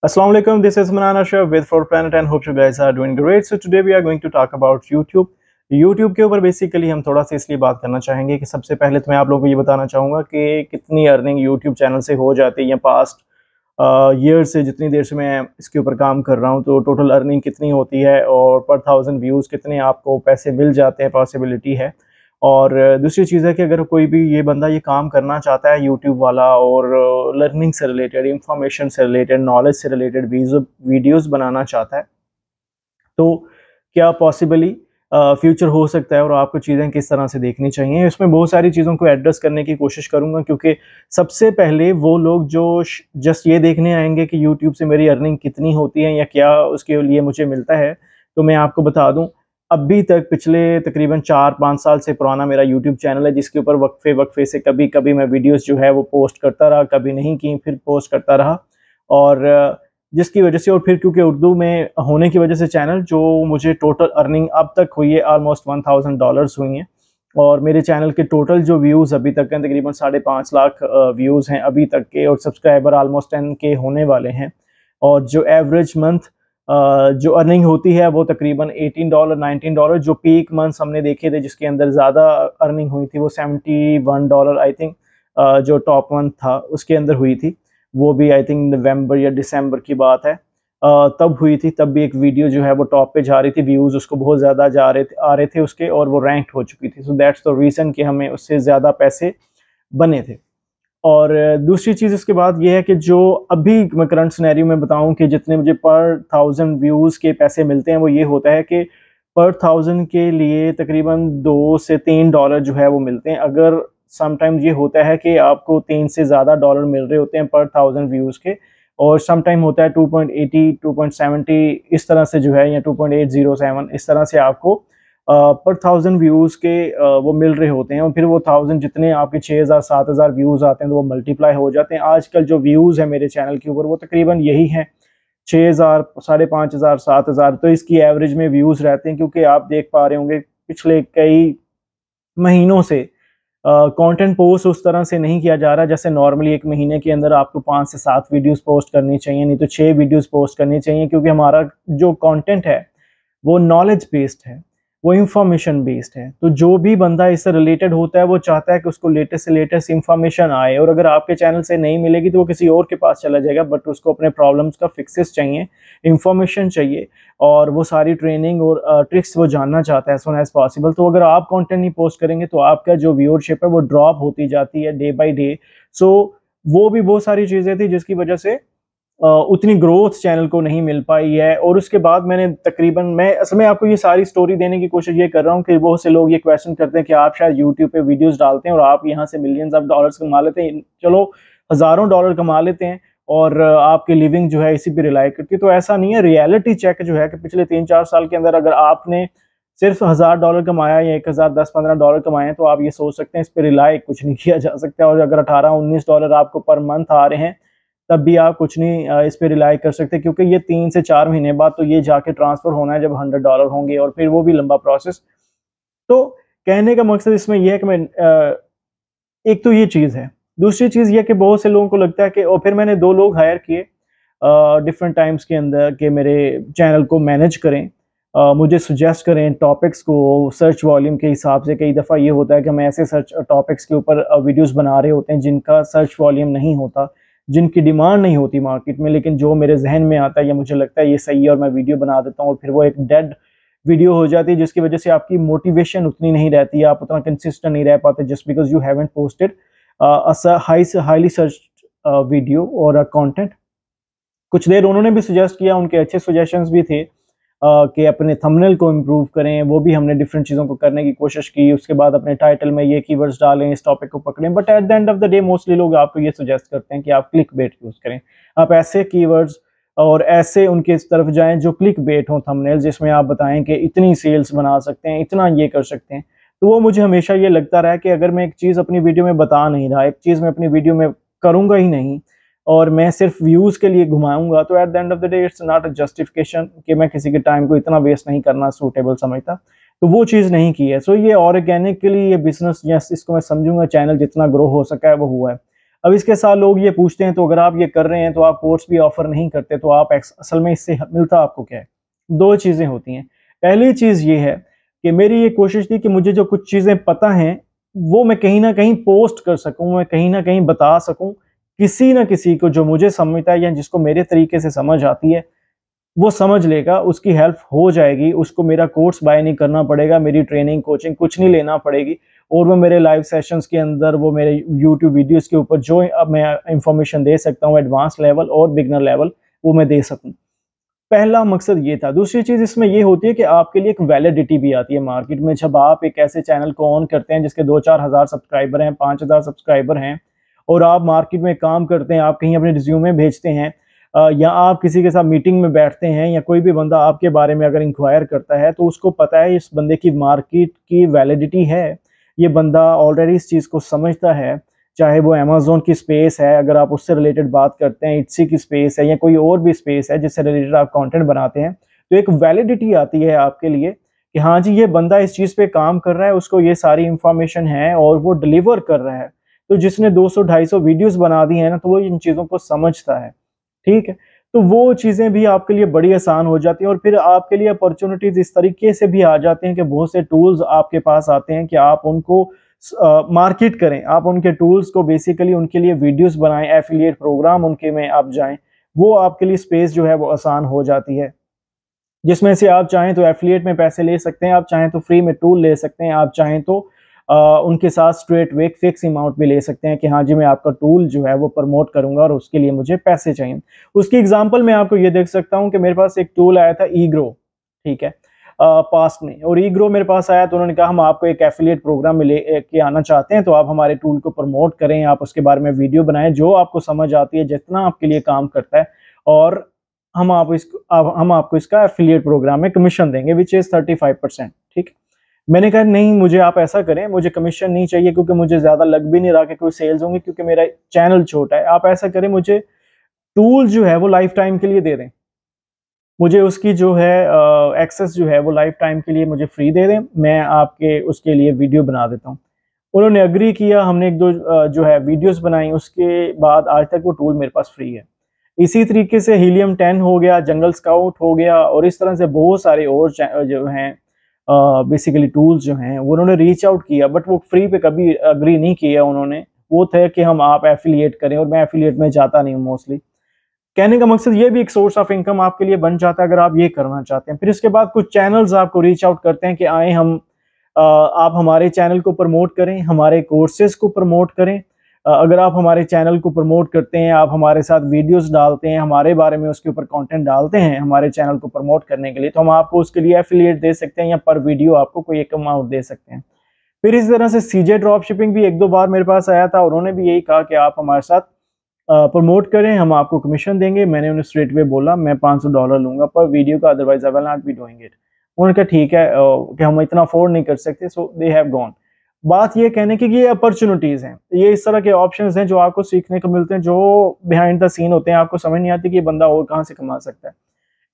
Assalamu alaikum, this is Manan Ashraf with For Planet and hope you guys are doing great. So today we are going to talk about YouTube. YouTube के ऊपर basically हम थोड़ा सा इसलिए बात करना चाहेंगे कि सबसे पहले तो मैं आप लोगों को ये बताना चाहूँगा कि कितनी अर्निंग YouTube चैनल से हो जाती है या पास्ट ईयर से जितनी देर से मैं इसके ऊपर काम कर रहा हूँ तो टोटल अर्निंग कितनी होती है और पर 1000 व्यूज़ कितने आपको पैसे मिल जाते हैं, पॉसिबिलिटी है। और दूसरी चीज़ है कि अगर कोई भी ये बंदा ये काम करना चाहता है यूट्यूब वाला और लर्निंग से रिलेटेड, इंफॉर्मेशन से रिलेटेड, नॉलेज से रिलेटेड वीडियोस बनाना चाहता है तो क्या पॉसिबली फ्यूचर हो सकता है और आपको चीज़ें किस तरह से देखनी चाहिए। इसमें बहुत सारी चीज़ों को एड्रेस करने की कोशिश करूँगा क्योंकि सबसे पहले वो लोग जो जस्ट ये देखने आएंगे कि यूट्यूब से मेरी अर्निंग कितनी होती है या क्या उसके लिए मुझे मिलता है, तो मैं आपको बता दूँ अभी तक पिछले तकरीबन 4-5 साल से पुराना मेरा यूट्यूब चैनल है जिसके ऊपर वक्फे से कभी कभी मैं वीडियोस जो है वो पोस्ट करता रहा, कभी नहीं की, फिर पोस्ट करता रहा। और जिसकी वजह से और फिर क्योंकि उर्दू में होने की वजह से चैनल जो मुझे टोटल अर्निंग अब तक हुई है ऑलमोस्ट $1000 हुई हैं। और मेरे चैनल के टोटल जो व्यूज़ अभी तक हैं तकरीबन 5.5 लाख व्यूज़ हैं अभी तक के, और सब्सक्राइबर ऑलमोस्ट 10K होने वाले हैं। और जो एवरेज मंथ जो अर्निंग होती है वो तकरीबन $18 $19, जो पीक मंथ्स हमने देखे थे जिसके अंदर ज़्यादा अर्निंग हुई थी वो $71 आई थिंक, जो टॉप मंथ था उसके अंदर हुई थी। वो भी आई थिंक नवंबर या दिसंबर की बात है, तब हुई थी। तब भी एक वीडियो जो है वो टॉप पे जा रही थी, व्यूज़ उसको बहुत ज़्यादा आ रहे थे उसके, और वो रैंक हो चुकी थी। सो दैट्स द रीज़न कि हमें उससे ज़्यादा पैसे बने थे। और दूसरी चीज़ इसके बाद ये है कि जो अभी मैं करंट सिनेरियो में बताऊं कि जितने मुझे पर 1000 व्यूज़ के पैसे मिलते हैं वो ये होता है कि पर 1000 के लिए तकरीबन $2 से $3 जो है वो मिलते हैं। अगर समटाइम्स ये होता है कि आपको 3 से ज़्यादा डॉलर मिल रहे होते हैं पर 1000 व्यूज़ के, और समटाइम होता है 2.80 2.70 इस तरह से जो है, या 2.807 इस तरह से आपको पर 1000 व्यूज़ के वो मिल रहे होते हैं। और फिर वो 1000 जितने आपके 6000 7000 व्यूज़ आते हैं तो वो मल्टीप्लाई हो जाते हैं। आजकल जो व्यूज़ है मेरे चैनल के ऊपर वो तकरीबन यही हैं, 6000 5500 7000, तो इसकी एवरेज में व्यूज़ रहते हैं। क्योंकि आप देख पा रहे होंगे पिछले कई महीनों से कंटेंट पोस्ट उस तरह से नहीं किया जा रहा जैसे नॉर्मली एक महीने के अंदर आपको 5 से 7 वीडियोस पोस्ट करनी चाहिए, नहीं तो 6 वीडियोस पोस्ट करनी चाहिए। क्योंकि हमारा जो कंटेंट है वो नॉलेज बेस्ड है, वो इंफॉर्मेशन बेस्ड है। तो जो भी बंदा इससे रिलेटेड होता है वो चाहता है कि उसको लेटेस्ट से लेटेस्ट इंफॉर्मेशन आए, और अगर आपके चैनल से नहीं मिलेगी तो वो किसी और के पास चला जाएगा, बट उसको अपने प्रॉब्लम्स का फिक्सेस चाहिए, इंफॉर्मेशन चाहिए, और वो सारी ट्रेनिंग और ट्रिक्स वो जानना चाहता है एज सुन एज पॉसिबल। तो अगर आप कंटेंट नहीं पोस्ट करेंगे तो आपका जो व्यूअरशिप है वो ड्रॉप होती जाती है डे बाई डे। सो वो भी बहुत सारी चीज़ें थी जिसकी वजह से उतनी ग्रोथ चैनल को नहीं मिल पाई है। और उसके बाद मैंने तकरीबन, मैं असल में आपको ये सारी स्टोरी देने की कोशिश ये कर रहा हूँ कि बहुत से लोग ये क्वेश्चन करते हैं कि आप शायद यूट्यूब पे वीडियोस डालते हैं और आप यहाँ से मिलियंस ऑफ डॉलर्स कमा लेते हैं, चलो हज़ारों डॉलर कमा लेते हैं और आपकी लिविंग जो है इसी पे रिलाई करती है। तो ऐसा नहीं है। रियलिटी चेक जो है कि पिछले 3-4 साल के अंदर अगर आपने सिर्फ $1000 कमाया या 1000 $10-15 डॉलर कमाए तो आप ये सोच सकते हैं इस पर रिलाई कुछ नहीं किया जा सकता। और अगर $18-19 आपको पर मंथ आ रहे हैं तब भी आप कुछ नहीं इस पे रिलाई कर सकते, क्योंकि ये 3 से 4 महीने बाद तो ये जाके ट्रांसफ़र होना है जब $100 होंगे, और फिर वो भी लंबा प्रोसेस। तो कहने का मकसद इसमें यह है कि मैं एक तो ये चीज़ है। दूसरी चीज़ ये कि बहुत से लोगों को लगता है कि, और फिर मैंने 2 लोग हायर किए डिफरेंट टाइम्स के अंदर कि मेरे चैनल को मैनेज करें, मुझे सजेस्ट करें टॉपिक्स को सर्च वॉल्यूम के हिसाब से। कई दफ़ा ये होता है कि हम ऐसे सर्च टॉपिक्स के ऊपर वीडियोस बना रहे होते हैं जिनका सर्च वॉल्यूम नहीं होता, जिनकी डिमांड नहीं होती मार्केट में, लेकिन जो मेरे जहन में आता है या मुझे लगता है ये सही है और मैं वीडियो बना देता हूँ, और फिर वो एक डेड वीडियो हो जाती है जिसकी वजह से आपकी मोटिवेशन उतनी नहीं रहती है, आप उतना कंसिस्टेंट नहीं रह पाते just because you haven't posted highly search video और कंटेंट। कुछ देर उन्होंने भी सजेस्ट किया, उनके अच्छे सजेशंस भी थे कि अपने थंबनेल को इम्प्रूव करें, वो भी हमने डिफरेंट चीज़ों को करने की कोशिश की। उसके बाद अपने टाइटल में ये कीवर्ड्स डालें, इस टॉपिक को पकड़ें, but at the end of the day mostly लोग आपको ये सजेस्ट करते हैं कि आप क्लिक बेट यूज़ करें। आप ऐसे कीवर्ड्स और ऐसे उनके इस तरफ जाएं जो क्लिक बेट हों थंबनेल, जिसमें आप बताएं कि इतनी सेल्स बना सकते हैं, इतना ये कर सकते हैं। तो वो मुझे हमेशा ये लगता रहा कि अगर मैं एक चीज़ अपनी वीडियो में बता नहीं रहा, एक चीज़ मैं अपनी वीडियो में करूँगा ही नहीं और मैं सिर्फ व्यूज़ के लिए घुमाऊंगा, तो eight the end of the day it's not a justification कि मैं किसी के टाइम को इतना वेस्ट नहीं करना सूटेबल समझता। तो वो चीज़ नहीं की है। सो ये ऑर्गेनिकली ये बिजनेस, यस इसको मैं समझूंगा चैनल जितना ग्रो हो सका है वो हुआ है। अब इसके साथ लोग ये पूछते हैं तो अगर आप ये कर रहे हैं तो आप कोर्स भी ऑफर नहीं करते, तो आप असल में इससे मिलता आपको क्या है? दो चीज़ें होती हैं। पहली चीज़ ये है कि मेरी ये कोशिश थी कि मुझे जो कुछ चीज़ें पता हैं वो मैं कहीं ना कहीं पोस्ट कर सकूं, मैं कहीं ना कहीं बता सकूं किसी ना किसी को जो मुझे समझता है या जिसको मेरे तरीके से समझ आती है वो समझ लेगा, उसकी हेल्प हो जाएगी, उसको मेरा कोर्स बाय नहीं करना पड़ेगा, मेरी ट्रेनिंग कोचिंग कुछ नहीं लेना पड़ेगी, और वो मेरे लाइव सेशंस के अंदर, वो मेरे यूट्यूब वीडियोस के ऊपर जो अब मैं इंफॉर्मेशन दे सकता हूँ एडवांस लेवल और बिगनर लेवल, वो मैं दे सकूँ। पहला मकसद ये था। दूसरी चीज़ इसमें ये होती है कि आपके लिए एक वैलिडिटी भी आती है मार्केट में। जब आप एक ऐसे चैनल को ऑन करते हैं जिसके 2-4 हज़ार सब्सक्राइबर हैं, 5,000 सब्सक्राइबर हैं, और आप मार्केट में काम करते हैं, आप कहीं अपने रिज्यूमे भेजते हैं, या आप किसी के साथ मीटिंग में बैठते हैं, या कोई भी बंदा आपके बारे में अगर इंक्वायर करता है तो उसको पता है इस बंदे की मार्केट की वैलिडिटी है, ये बंदा ऑलरेडी इस चीज़ को समझता है। चाहे वो अमेज़न की स्पेस है, अगर आप उससे रिलेटेड बात करते हैं, इट्सी की स्पेस है, या कोई और भी स्पेस है जिससे रिलेटेड आप कंटेंट बनाते हैं, तो एक वैलिडिटी आती है आपके लिए कि हाँ जी, ये बंदा इस चीज़ पे काम कर रहा है, उसको ये सारी इंफॉर्मेशन है और वो डिलीवर कर रहा है। तो जिसने 200-250 वीडियोस बना दी है ना, तो वो इन चीज़ों को समझता है। ठीक है? तो वो चीज़ें भी आपके लिए बड़ी आसान हो जाती हैं, और फिर आपके लिए अपॉर्चुनिटीज़ इस तरीके से भी आ जाते हैं कि बहुत से टूल्स आपके पास आते हैं कि आप उनको मार्केट करें, आप उनके टूल्स को बेसिकली उनके लिए वीडियोस बनाएं, एफिलिएट प्रोग्राम उनके में आप जाएं, वो आपके लिए स्पेस जो है वो आसान हो जाती है, जिसमें से आप चाहें तो एफिलिएट में पैसे ले सकते हैं, आप चाहें तो फ्री में टूल ले सकते हैं, आप चाहें तो उनके साथ स्ट्रेट वे फिक्स अमाउंट भी ले सकते हैं कि हाँ जी, मैं आपका टूल जो है वो प्रमोट करूंगा और उसके लिए मुझे पैसे चाहिए। उसकी एग्जांपल मैं आपको ये देख सकता हूँ कि मेरे पास एक टूल आया था ईग्रो, ठीक है, पास्ट में, और ईग्रो मेरे पास आया तो उन्होंने कहा हम आपको एक एफिलिएट प्रोग्राम में ले के आना चाहते हैं, तो आप हमारे टूल को प्रमोट करें, आप उसके बारे में वीडियो बनाएं जो आपको समझ आती है, जितना आपके लिए काम करता है, और हम आपको इसका एफिलिएट प्रोग्राम में कमीशन देंगे विच इज 35%। ठीक है, मैंने कहा नहीं, मुझे आप ऐसा करें, मुझे कमीशन नहीं चाहिए क्योंकि मुझे ज्यादा लग भी नहीं रहा कि कोई सेल्स होंगे, क्योंकि मेरा चैनल छोटा है। आप ऐसा करें, मुझे टूल जो है वो लाइफ टाइम के लिए दे दें, मुझे उसकी जो है एक्सेस जो है वो लाइफ टाइम के लिए मुझे फ्री दे दें, मैं आपके उसके लिए वीडियो बना देता हूँ। उन्होंने अग्री किया, हमने एक दो जो है वीडियोस बनाई, उसके बाद आज तक वो टूल मेरे पास फ्री है। इसी तरीके से हीलियम 10 हो गया, जंगल स्काउट हो गया, और इस तरह से बहुत सारे और जो हैं बेसिकली टूल्स जो हैं, वो उन्होंने रीच आउट किया, बट वो फ्री पे कभी अग्री नहीं किया उन्होंने। वो थे कि हम आप एफिलिएट करें, और मैं एफिलिएट में जाता नहीं हूँ मोस्टली। कहने का मकसद ये भी एक सोर्स ऑफ इनकम आपके लिए बन जाता है अगर आप ये करना चाहते हैं। फिर इसके बाद कुछ चैनल्स आपको रीच आउट करते हैं कि आए हम आप हमारे चैनल को प्रमोट करें, हमारे कोर्सेज को प्रमोट करें। अगर आप हमारे चैनल को प्रमोट करते हैं, आप हमारे साथ वीडियोस डालते हैं, हमारे बारे में उसके ऊपर कंटेंट डालते हैं हमारे चैनल को प्रमोट करने के लिए, तो हम आपको उसके लिए एफिलिएट दे सकते हैं, या पर वीडियो आपको कोई एक अमाउंट दे सकते हैं। फिर इस तरह से सीजे ड्रॉप शिपिंग भी एक दो बार मेरे पास आया था, उन्होंने भी यही कहा कि आप हमारे साथ प्रमोट करें, हम आपको कमीशन देंगे। मैंने उन्हें स्ट्रेट वे बोला मैं $500 लूंगा पर वीडियो का, otherwise I will not be doing it. उन्होंने कहा ठीक है कि हम इतना अफोर्ड नहीं कर सकते, सो दे हैव गॉन। बात ये कहने की कि ये अपॉर्चुनिटीज हैं, ये इस तरह के ऑप्शंस हैं जो आपको सीखने को मिलते हैं, जो बिहाइंड द सीन होते हैं, आपको समझ नहीं आती कि ये बंदा और कहाँ से कमा सकता है।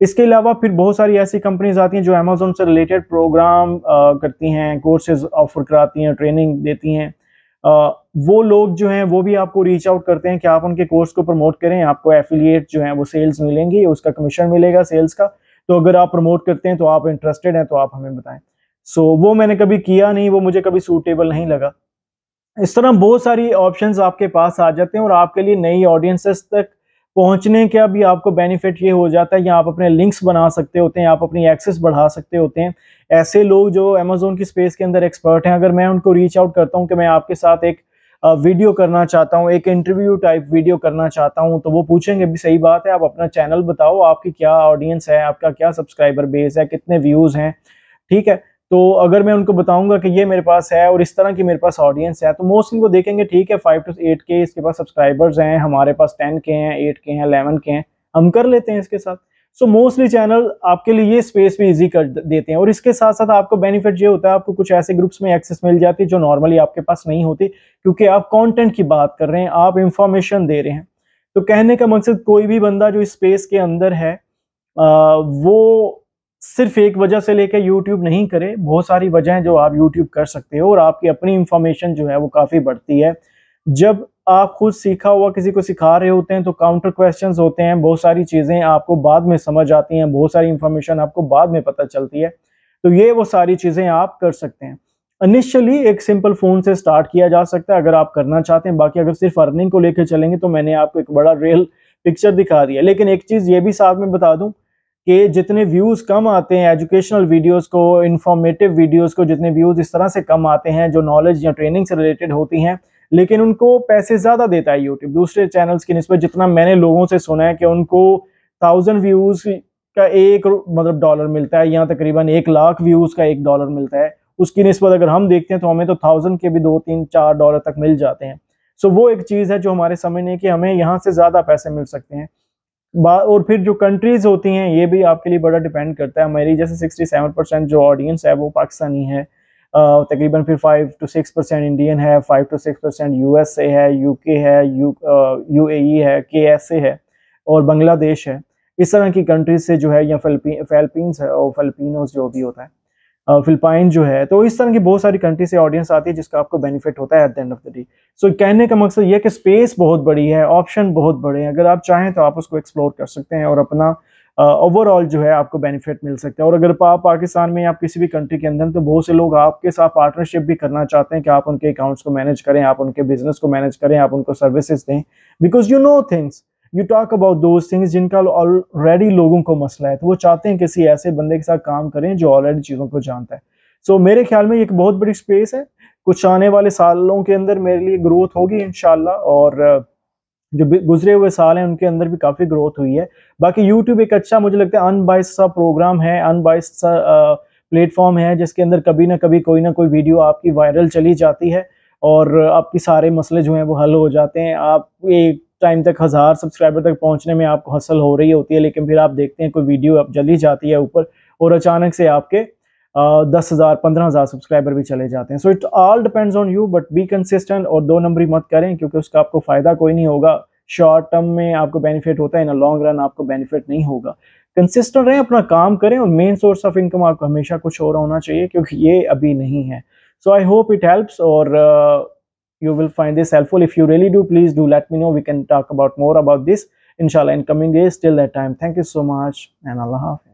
इसके अलावा फिर बहुत सारी ऐसी कंपनीज आती हैं जो अमेज़न से रिलेटेड प्रोग्राम करती हैं, कोर्सेज ऑफर कराती हैं, ट्रेनिंग देती हैं। वो लोग जो हैं वो भी आपको रीच आउट करते हैं कि आप उनके कोर्स को प्रमोट करें, आपको एफिलिएट जो है वो सेल्स मिलेंगी, उसका कमीशन मिलेगा सेल्स का। तो अगर आप प्रमोट करते हैं तो आप इंटरेस्टेड हैं तो आप हमें बताएं। सो वो मैंने कभी किया नहीं, वो मुझे कभी सूटेबल नहीं लगा। इस तरह बहुत सारी ऑप्शंस आपके पास आ जाते हैं, और आपके लिए नई ऑडियंसेस तक पहुंचने का भी आपको बेनिफिट ये हो जाता है, या आप अपने लिंक्स बना सकते होते हैं, आप अपनी एक्सेस बढ़ा सकते होते हैं। ऐसे लोग जो अमेज़न की स्पेस के अंदर एक्सपर्ट हैं, अगर मैं उनको रीच आउट करता हूं कि मैं आपके साथ एक वीडियो करना चाहता हूं, एक इंटरव्यू टाइप वीडियो करना चाहता हूं, तो वो पूछेंगे भी सही बात है, आप अपना चैनल बताओ, आपकी क्या ऑडियंस है, आपका क्या सब्सक्राइबर बेस है, कितने व्यूज हैं। ठीक है, तो अगर मैं उनको बताऊंगा कि ये मेरे पास है और इस तरह की मेरे पास ऑडियंस है, तो मोस्टली वो देखेंगे ठीक है 5 to 8 के इसके पास सब्सक्राइबर्स हैं, हमारे पास 10 के हैं, 8 के हैं, 11 के हैं, हम कर लेते हैं इसके साथ। सो मोस्टली चैनल आपके लिए ये स्पेस भी इजी कर देते हैं, और इसके साथ साथ आपको बेनिफिट ये होता है, आपको कुछ ऐसे ग्रुप्स में एक्सेस मिल जाती है जो नॉर्मली आपके पास नहीं होती, क्योंकि आप कंटेंट की बात कर रहे हैं, आप इंफॉर्मेशन दे रहे हैं। तो कहने का मकसद कोई भी बंदा जो इस स्पेस के अंदर है वो सिर्फ एक वजह से लेकर यूट्यूब नहीं करे, बहुत सारी वजह हैं जो आप यूट्यूब कर सकते हो, और आपकी अपनी इंफॉर्मेशन जो है वो काफ़ी बढ़ती है जब आप खुद सीखा हुआ किसी को सिखा रहे होते हैं तो काउंटर क्वेश्चंस होते हैं, बहुत सारी चीज़ें आपको बाद में समझ आती हैं, बहुत सारी इंफॉर्मेशन आपको बाद में पता चलती है। तो ये वो सारी चीज़ें आप कर सकते हैं। इनिशियली एक सिंपल फ़ोन से स्टार्ट किया जा सकता है अगर आप करना चाहते हैं। बाकी अगर सिर्फ अर्निंग को लेकर चलेंगे तो मैंने आपको एक बड़ा रियल पिक्चर दिखा दिया। लेकिन एक चीज़ ये भी साथ में बता दूं कि जितने व्यूज़ कम आते हैं एजुकेशनल वीडियोस को, इंफॉर्मेटिव वीडियोस को, जितने व्यूज़ इस तरह से कम आते हैं जो नॉलेज या ट्रेनिंग से रिलेटेड होती हैं, लेकिन उनको पैसे ज़्यादा देता है यूट्यूब दूसरे चैनल्स की निस्बत। जितना मैंने लोगों से सुना है कि उनको 1000 व्यूज़ का एक मतलब डॉलर मिलता है, या तकरीबन 1 लाख व्यूज़ का $1 मिलता है। उसकी निस्बत अगर हम देखते हैं तो हमें तो 1000 के भी 2, 3, $4 तक मिल जाते हैं। सो वो एक चीज़ है जो हमारे समझने की हमें यहाँ से ज़्यादा पैसे मिल सकते हैं। और फिर जो कंट्रीज़ होती हैं ये भी आपके लिए बड़ा डिपेंड करता है। मेरी जैसे 67% जो ऑडियंस है वो पाकिस्तानी है, तकरीबन फिर 5 to 6% इंडियन है, 5 to 6% यूएसए है, यूके है, यूएई है, केएसए है और बांग्लादेश है। इस तरह की कंट्रीज से जो है, या फिलीपींस है और फिलिपिनोस जो भी होता है, फिलिपाइन जो है, तो इस तरह की बहुत सारी कंट्री से ऑडियंस आती है जिसका आपको बेनिफिट होता है at the end of the day. So कहने का मकसद ये है कि स्पेस बहुत बड़ी है, ऑप्शन बहुत बड़े हैं। अगर आप चाहें तो आप उसको एक्सप्लोर कर सकते हैं और अपना ओवरऑल जो है आपको बेनिफिट मिल सकता है। और अगर आप पाकिस्तान में या किसी भी कंट्री के अंदर, तो बहुत से लोग आपके साथ पार्टनरशिप भी करना चाहते हैं कि आप उनके अकाउंट्स को मैनेज करें, आप उनके बिजनेस को मैनेज करें, आप उनको सर्विसेज दें, because you know things, you talk about those things जिनका ऑलरेडी लोगों को मसला है, तो वो चाहते हैं किसी ऐसे बंदे के साथ काम करें जो ऑलरेडी चीज़ों को जानता है। सो मेरे ख्याल में ये एक बहुत बड़ी स्पेस है। कुछ आने वाले सालों के अंदर मेरे लिए ग्रोथ होगी इंशाल्लाह, और जो गुजरे हुए साल हैं उनके अंदर भी काफ़ी ग्रोथ हुई है। बाकी यूट्यूब एक अच्छा, मुझे लगता है, अनबाइस्ड सा प्रोग्राम है, अनबाइस्ड सा प्लेटफॉर्म है, जिसके अंदर कभी ना कभी कोई ना कोई वीडियो आपकी वायरल चली जाती है और आपके सारे मसले जो हैं वो हल हो जाते हैं। आप एक टाइम तक 1000 सब्सक्राइबर तक पहुंचने में आपको हसल हो रही होती है, लेकिन फिर आप देखते हैं कोई वीडियो अब जली जाती है ऊपर और अचानक से आपके 10,000 15,000 सब्सक्राइबर भी चले जाते हैं। So it all depends on you, but be consistent और 2 नंबरी मत करें, क्योंकि उसका आपको फ़ायदा कोई नहीं होगा। शॉर्ट टर्म में आपको बेनिफिट होता है, इन लॉन्ग रन आपको बेनिफिट नहीं होगा। कंसिस्टेंट रहें, अपना काम करें, और मेन सोर्स ऑफ इनकम आपको हमेशा कुछ और होना चाहिए, क्योंकि ये अभी नहीं है। सो आई होप इट हेल्प्स, और you will find this helpful. If you really do, please do let me know. We can talk about more about this inshallah in coming days. Till that time, thank you so much, and Allah Hafiz.